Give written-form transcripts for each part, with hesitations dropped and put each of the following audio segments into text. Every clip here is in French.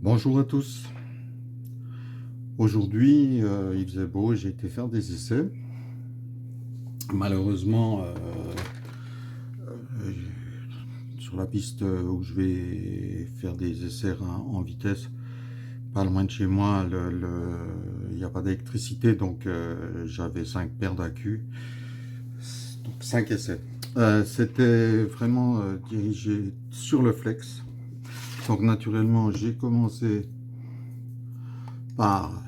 Bonjour à tous. Aujourd'hui, il faisait beau, j'ai été faire des essais. Malheureusement, sur la piste où je vais faire des essais en vitesse, pas loin de chez moi, il n'y a pas d'électricité, donc j'avais 5 paires d'accus, donc 5 essais. C'était vraiment dirigé sur le flex. Donc naturellement, j'ai commencé par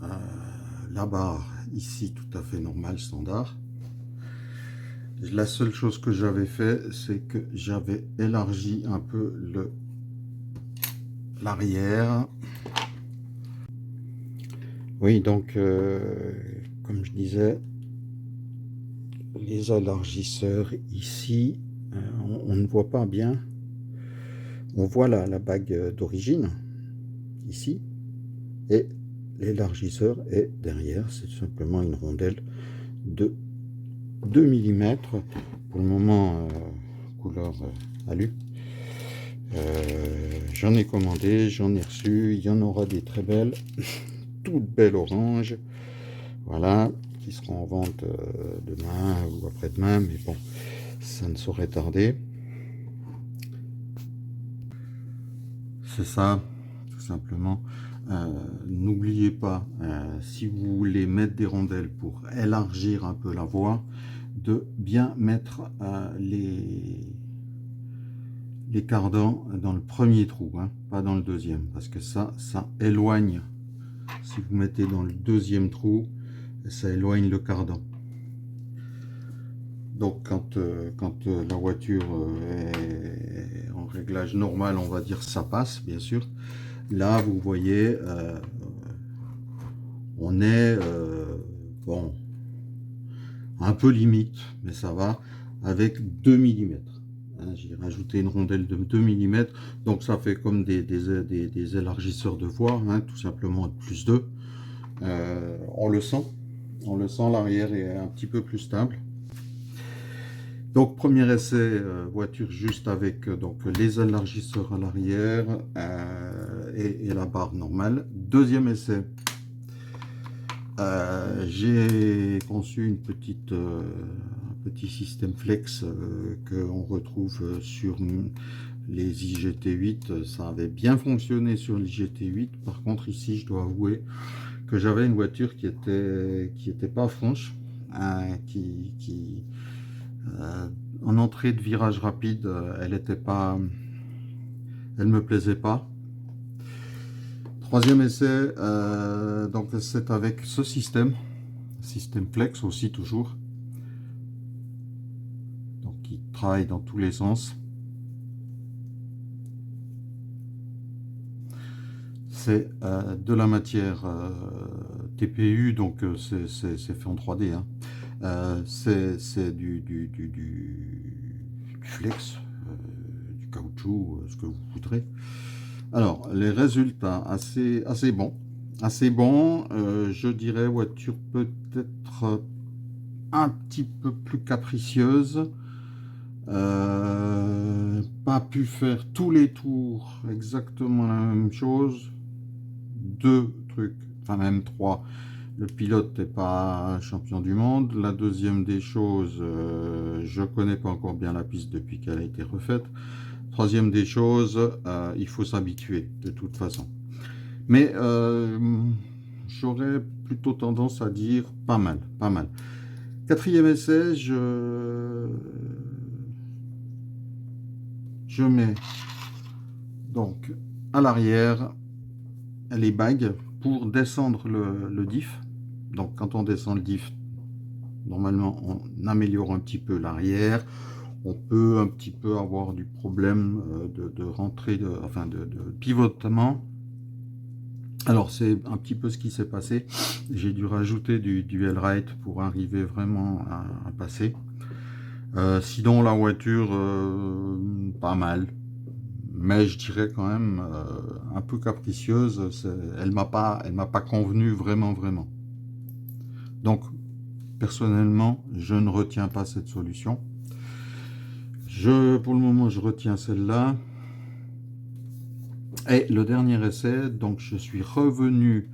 euh, la barre ici, tout à fait normale, standard. La seule chose que j'avais fait, c'est que j'avais élargi un peu l'arrière. Oui, donc, comme je disais, les élargisseurs ici, on ne voit pas bien. On voit la bague d'origine, ici, et l'élargisseur est derrière. C'est simplement une rondelle de 2 mm. Pour le moment, couleur alu. J'en ai commandé, j'en ai reçu, il y en aura des très belles, toutes belles oranges, voilà, qui seront en vente demain ou après-demain, mais bon, ça ne saurait tarder. C'est ça, tout simplement. N'oubliez pas, si vous voulez mettre des rondelles pour élargir un peu la voie, de bien mettre les cardans dans le premier trou, hein, pas dans le deuxième, parce que ça éloigne. Si vous mettez dans le deuxième trou, ça éloigne le cardan. Donc quand la voiture est en réglage normal, on va dire ça passe, bien sûr. Là, vous voyez, on est bon, un peu limite, mais ça va, avec 2 mm. J'ai rajouté une rondelle de 2 mm, donc ça fait comme des élargisseurs de voie, hein, tout simplement plus 2. On le sent, l'arrière est un petit peu plus stable. Donc premier essai, voiture juste avec donc les élargisseurs à l'arrière et la barre normale. Deuxième essai, j'ai conçu un petit système flex qu'on retrouve sur les IGT8. Ça avait bien fonctionné sur l'IGT8. Par contre ici, je dois avouer que j'avais une voiture qui était pas franche, hein, en entrée de virage rapide, elle me plaisait pas. Troisième essai, donc c'est avec ce système flex aussi toujours, donc qui travaille dans tous les sens. C'est de la matière TPU, donc c'est fait en 3D, hein. C'est du flex, du caoutchouc, ce que vous voudrez. Alors, les résultats assez bons. Assez bons, je dirais voiture peut-être un petit peu plus capricieuse. Pas pu faire tous les tours exactement la même chose. 2 trucs, enfin même 3. Le pilote n'est pas champion du monde. La deuxième des choses, je connais pas encore bien la piste depuis qu'elle a été refaite. Troisième des choses, il faut s'habituer de toute façon. Mais j'aurais plutôt tendance à dire pas mal, pas mal. Quatrième essai, je mets donc à l'arrière les bagues pour descendre le diff. Donc quand on descend le diff, normalement on améliore un petit peu l'arrière. On peut un petit peu avoir du problème de rentrée, de pivotement. Alors c'est un petit peu ce qui s'est passé. J'ai dû rajouter du L-Rite pour arriver vraiment à passer. Sinon la voiture, pas mal. Mais je dirais quand même un peu capricieuse. Elle m'a pas convenu vraiment. Donc personnellement, je ne retiens pas cette solution. Pour le moment, je retiens celle-là. Et le dernier essai, donc je suis revenu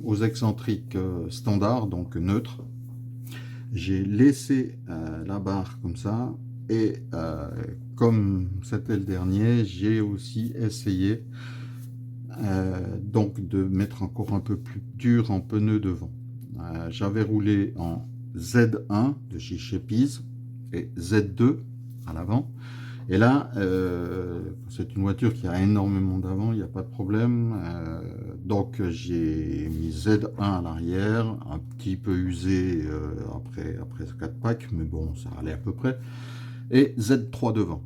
aux excentriques standards, donc neutres. J'ai laissé la barre comme ça, et comme c'était le dernier, j'ai aussi essayé donc de mettre encore un peu plus dur en pneu devant. J'avais roulé en Z1 de chez Chepies et Z2 à l'avant. Et là, c'est une voiture qui a énormément d'avant, il n'y a pas de problème. Donc j'ai mis Z1 à l'arrière, un petit peu usé après ce 4 packs, mais bon, ça allait à peu près. Et Z3 devant.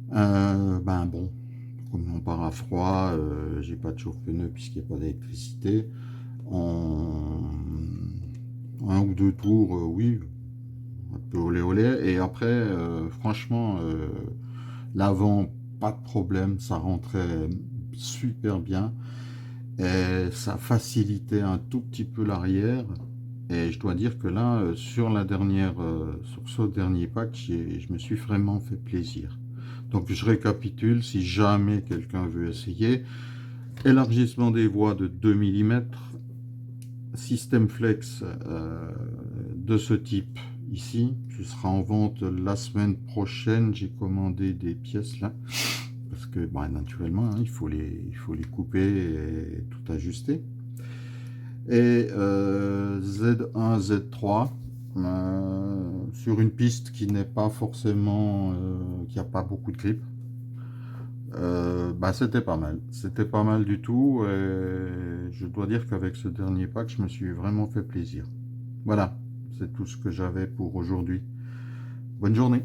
Ben bon, comme on part à froid, j'ai pas de chauffe-pneu puisqu'il n'y a pas d'électricité. En un ou deux tours, oui, un peu olé olé. Et après, franchement, l'avant, pas de problème, ça rentrait super bien. Et ça facilitait un tout petit peu l'arrière. Et je dois dire que là, sur ce dernier pack, je me suis vraiment fait plaisir. Donc je récapitule, si jamais quelqu'un veut essayer, élargissement des voies de 2 mm, système flex de ce type ici, ce sera en vente la semaine prochaine. J'ai commandé des pièces là, parce que bah, naturellement hein, il faut les couper et tout ajuster. Et Z1, Z3 sur une piste qui n'est pas forcément, qui a pas beaucoup de grip. Bah, c'était pas mal du tout, et je dois dire qu'avec ce dernier pack, je me suis vraiment fait plaisir. Voilà, c'est tout ce que j'avais pour aujourd'hui. Bonne journée.